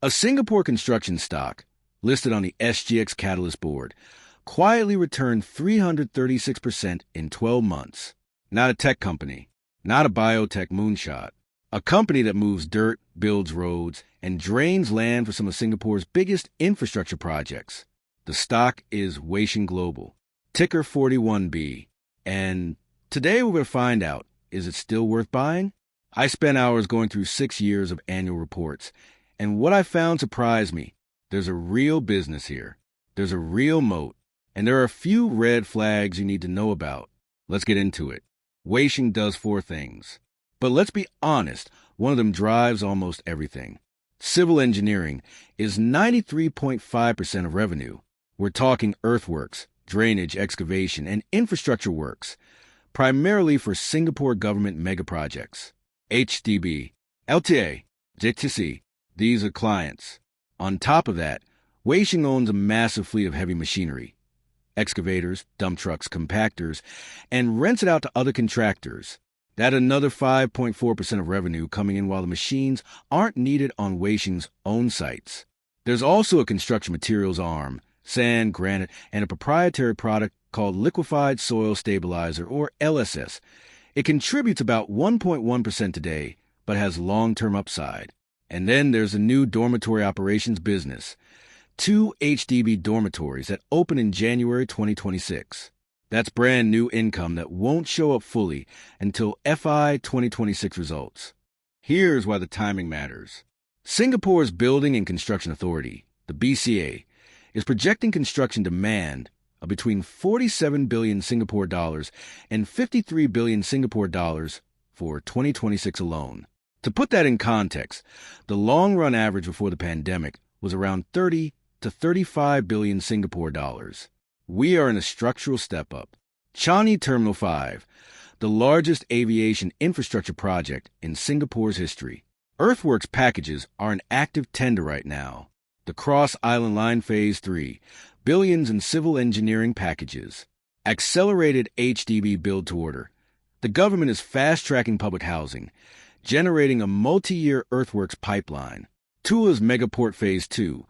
A Singapore construction stock, listed on the SGX Catalist board, quietly returned 336% in 12 months. Not a tech company, not a biotech moonshot. A company that moves dirt, builds roads, and drains land for some of Singapore's biggest infrastructure projects. The stock is Huationg Global, ticker 41B. And today we're going to find out, is it still worth buying? I spent hours going through 6 years of annual reports, and what I found surprised me. There's a real business here. There's a real moat, and there are a few red flags you need to know about. Let's get into it. Huationg does 4 things. But let's be honest, one of them drives almost everything. Civil engineering is 93.5% of revenue. We're talking earthworks, drainage, excavation, and infrastructure works, primarily for Singapore government megaprojects. HDB, LTA, JTC, these are clients. On top of that, Huationg owns a massive fleet of heavy machinery, excavators, dump trucks, compactors, and rents it out to other contractors. That's another 5.4% of revenue coming in while the machines aren't needed on Huationg's own sites. There's also a construction materials arm, sand, granite, and a proprietary product called Liquefied Soil Stabilizer, or LSS. It contributes about 1.1% today, but has long-term upside. And then there's a new dormitory operations business, 2 HDB dormitories that open in January 2026. That's brand new income that won't show up fully until FY 2026 results. Here's why the timing matters. Singapore's Building and Construction Authority, the BCA, is projecting construction demand of between 47 billion Singapore dollars and 53 billion Singapore dollars for 2026 alone. To put that in context, the long-run average before the pandemic was around 30 to 35 billion Singapore dollars. We are in a structural step-up. Changi Terminal 5, the largest aviation infrastructure project in Singapore's history. Earthworks packages are in active tender right now. The Cross Island Line Phase 3, billions in civil engineering packages. Accelerated HDB build-to-order. The government is fast-tracking public housing, generating a multi-year earthworks pipeline. Tuas Mega Port Phase 2,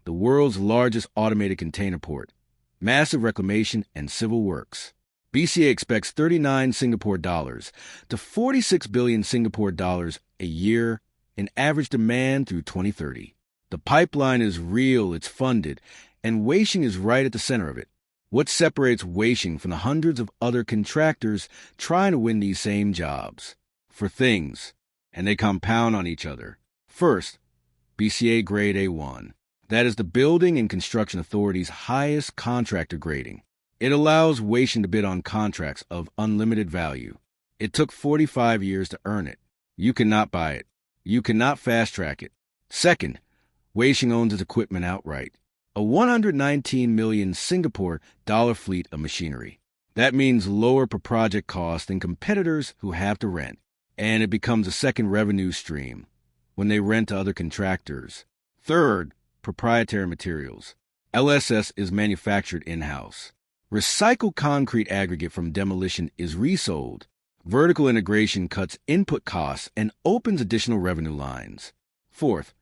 the world's largest automated container port. Massive reclamation and civil works. BCA expects 39 Singapore dollars to 46 billion Singapore dollars a year in average demand through 2030. The pipeline is real, it's funded, and Huationg is right at the center of it. What separates Huationg from the hundreds of other contractors trying to win these same jobs? 4 things, and they compound on each other. First, BCA Grade A1. That is the Building and Construction Authority's highest contractor grading. It allows Huationg to bid on contracts of unlimited value. It took 45 years to earn it. You cannot buy it. You cannot fast-track it. Second, Huationg owns its equipment outright. A 119 million Singapore dollar fleet of machinery. That means lower per project cost than competitors who have to rent. And it becomes a second revenue stream when they rent to other contractors. Third, proprietary materials. LSS is manufactured in-house. Recycled concrete aggregate from demolition is resold. Vertical integration cuts input costs and opens additional revenue lines. Fourth,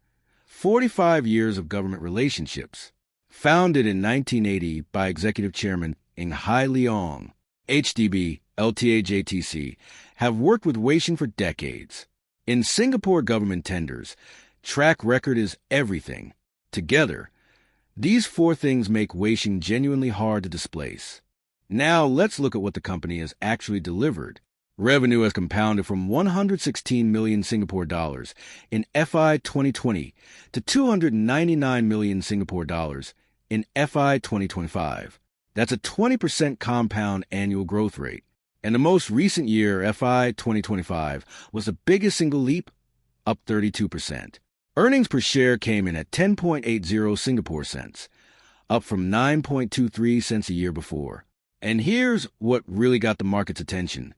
45 years of government relationships. Founded in 1980 by Executive Chairman Ng Hai Leong, HDB, LTA JTC have worked with Huationg for decades. In Singapore government tenders, track record is everything. Together, these 4 things make Huationg genuinely hard to displace. Now let's look at what the company has actually delivered. Revenue has compounded from 116 million Singapore dollars in FY 2020 to 299 million Singapore dollars in FY 2025. That's a 20% compound annual growth rate. And the most recent year, FY 2025, was the biggest single leap, up 32%. Earnings per share came in at 10.80 Singapore cents, up from 9.23 cents a year before. And here's what really got the market's attention.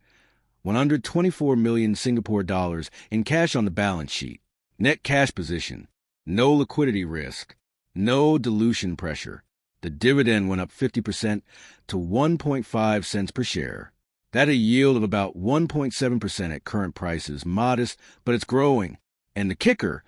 124 million Singapore dollars in cash on the balance sheet. Net cash position. No liquidity risk. No dilution pressure. The dividend went up 50% to 1.5 cents per share. That's a yield of about 1.7% at current prices. Modest, but it's growing. And the kicker,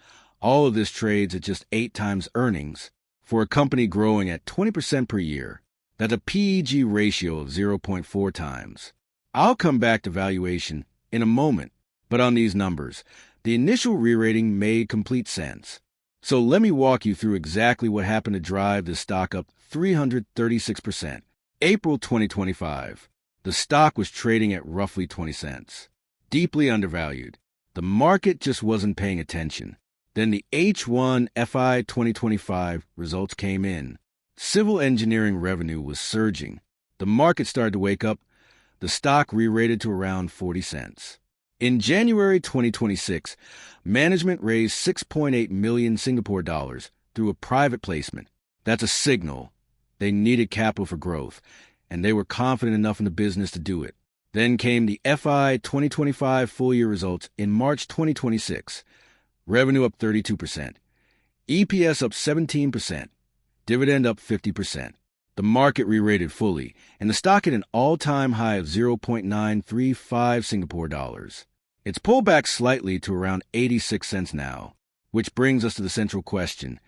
All of this trades at just 8 times earnings for a company growing at 20% per year. That's a PEG ratio of 0.4 times. I'll come back to valuation in a moment, but on these numbers, the initial re-rating made complete sense. So let me walk you through exactly what happened to drive the stock up 336%. April 2025. The stock was trading at roughly 20 cents. Deeply undervalued. The market just wasn't paying attention. Then the H1 FI 2025 results came in. Civil engineering revenue was surging. The market started to wake up. The stock re-rated to around 40 cents. In January 2026, management raised 6.8 million Singapore dollars through a private placement. That's a signal. They needed capital for growth, and they were confident enough in the business to do it. Then came the FI 2025 full-year results in March 2026. Revenue up 32%. EPS up 17%. Dividend up 50%. The market re-rated fully, and the stock hit an all-time high of 0.935 Singapore dollars. It's pulled back slightly to around 86 cents now, which brings us to the central question.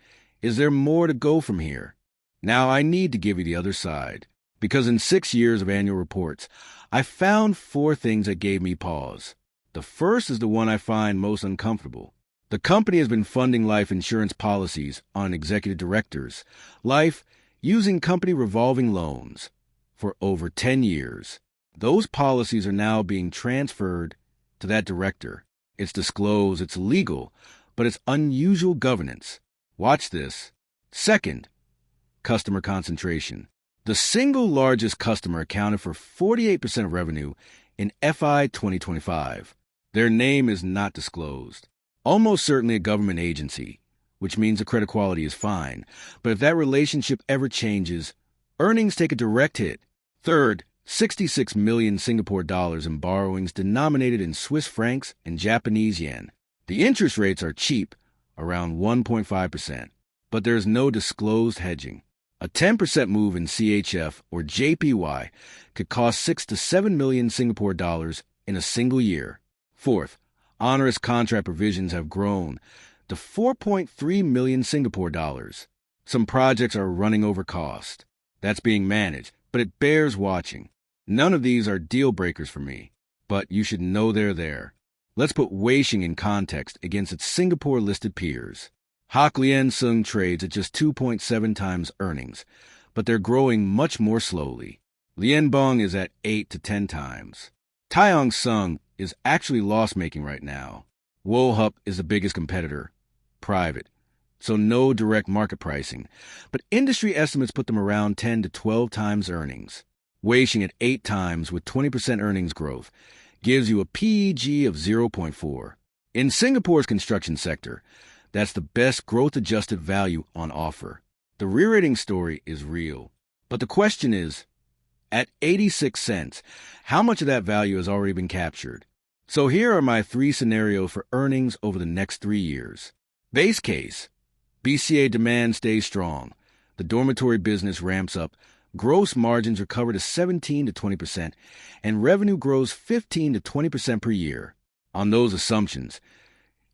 Is there more to go from here? Now, I need to give you the other side, because in 6 years of annual reports, I found 4 things that gave me pause. The first is the one I find most uncomfortable. The company has been funding life insurance policies on executive directors, life using company revolving loans, for over 10 years. Those policies are now being transferred to that director. It's disclosed, it's legal, but it's unusual governance. Watch this. Second, customer concentration. The single largest customer accounted for 48% of revenue in FI 2025. Their name is not disclosed. Almost certainly a government agency, which means the credit quality is fine. But if that relationship ever changes, earnings take a direct hit. Third, 66 million Singapore dollars in borrowings denominated in Swiss francs and Japanese yen. The interest rates are cheap, around 1.5%, but there is no disclosed hedging. A 10% move in CHF or JPY could cost 6 to 7 million Singapore dollars in a single year. Fourth, onerous contract provisions have grown to 4.3 million Singapore dollars. Some projects are running over cost. That's being managed, but it bears watching. None of these are deal breakers for me, but you should know they're there. Let's put Valuation in context against its Singapore-listed peers. Hock Lien Sung trades at just 2.7 times earnings, but they're growing much more slowly. Lien Bong is at 8 to 10 times. Huationg Sung is actually loss-making right now. Wohup is the biggest competitor, private, so no direct market pricing, but industry estimates put them around 10 to 12 times earnings. Valuation at 8 times with 20% earnings growth gives you a PEG of 0.4. In Singapore's construction sector, that's the best growth-adjusted value on offer. The re-rating story is real. But the question is, at 86 cents, how much of that value has already been captured? So here are my 3 scenarios for earnings over the next 3 years. Base case, BCA demand stays strong. The dormitory business ramps up. Gross margins recover to 17 to 20%, and revenue grows 15 to 20% per year. On those assumptions,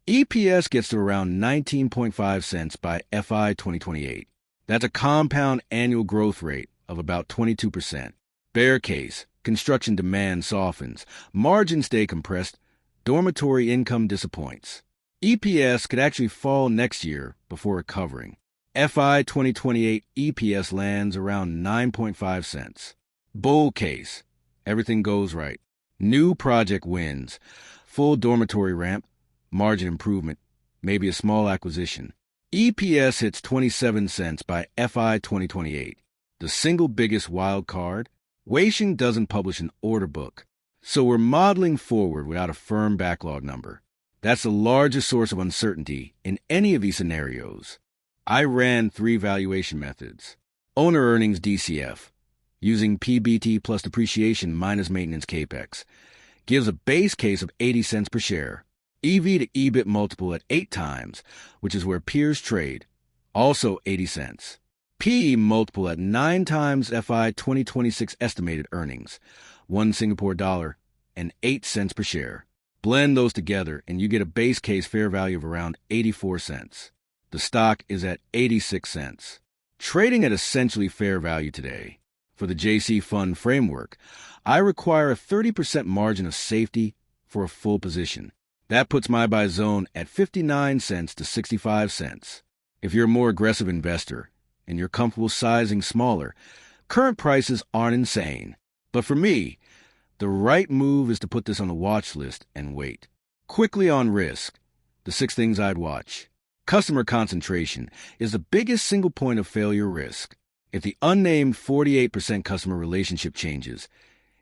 EPS gets to around 19.5 cents by FI 2028. That's a compound annual growth rate of about 22%. Bear case, construction demand softens, margins stay compressed, dormitory income disappoints. EPS could actually fall next year before recovering. FI 2028 EPS lands around 9.5 cents. Bull case, everything goes right. New project wins, full dormitory ramp, margin improvement, maybe a small acquisition. EPS hits 27 cents by FI 2028. The single biggest wild card, Valuation doesn't publish an order book, so we're modeling forward without a firm backlog number. That's the largest source of uncertainty in any of these scenarios. I ran 3 valuation methods. Owner earnings DCF, using PBT plus depreciation minus maintenance CAPEX, gives a base case of 80 cents per share. EV to EBIT multiple at 8 times, which is where peers trade, also 80 cents. PE multiple at 9 times FI 2026 estimated earnings, 1 Singapore dollar, and 8 cents per share. Blend those together, and you get a base case fair value of around 84 cents. The stock is at 86 cents. Trading at essentially fair value today. For the JC Fund framework, I require a 30% margin of safety for a full position. That puts my buy zone at 59 cents to 65 cents. If you're a more aggressive investor and you're comfortable sizing smaller, current prices aren't insane. But for me, the right move is to put this on the watch list and wait. Quickly on risk, the 6 things I'd watch. Customer concentration is the biggest single point of failure risk. If the unnamed 48% customer relationship changes,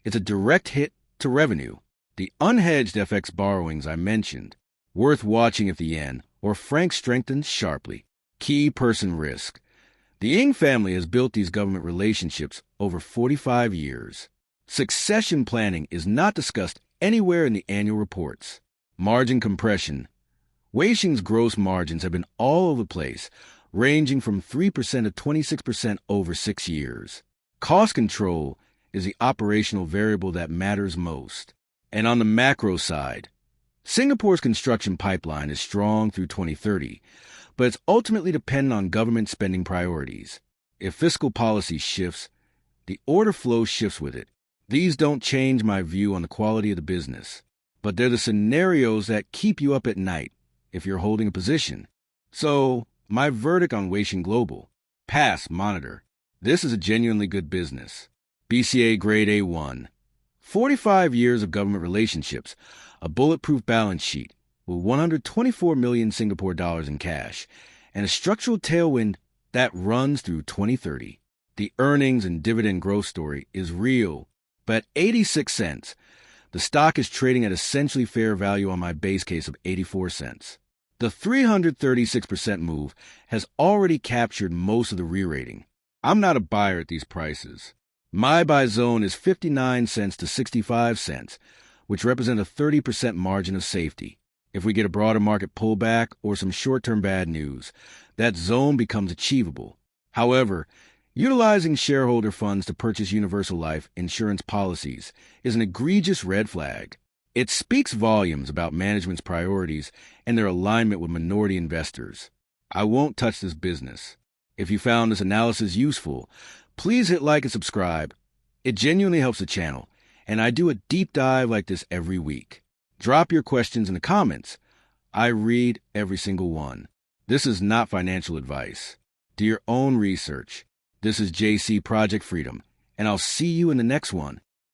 it's a direct hit to revenue. The unhedged FX borrowings I mentioned, worth watching if the yen or franc strengthens sharply. Key person risk. The Ng family has built these government relationships over 45 years. Succession planning is not discussed anywhere in the annual reports. Margin compression. Huationg's gross margins have been all over the place, ranging from 3% to 26% over 6 years. Cost control is the operational variable that matters most. And on the macro side, Singapore's construction pipeline is strong through 2030, but it's ultimately dependent on government spending priorities. If fiscal policy shifts, the order flow shifts with it. These don't change my view on the quality of the business, but they're the scenarios that keep you up at night if you're holding a position. So, my verdict on Huationg Global: pass, monitor. This is a genuinely good business. BCA grade A1. 45 years of government relationships, a bulletproof balance sheet with 124 million Singapore dollars in cash, and a structural tailwind that runs through 2030. The earnings and dividend growth story is real, but at 86 cents, the stock is trading at essentially fair value on my base case of 84 cents. The 336% move has already captured most of the re-rating. I'm not a buyer at these prices. My buy zone is 59 cents to 65 cents, which represents a 30% margin of safety. If we get a broader market pullback or some short-term bad news, that zone becomes achievable. However, utilizing shareholder funds to purchase universal life insurance policies is an egregious red flag. It speaks volumes about management's priorities and their alignment with minority investors. I won't touch this business. If you found this analysis useful, please hit like and subscribe. It genuinely helps the channel, and I do a deep dive like this every week. Drop your questions in the comments. I read every single one. This is not financial advice. Do your own research. This is JC Project Freedom, and I'll see you in the next one.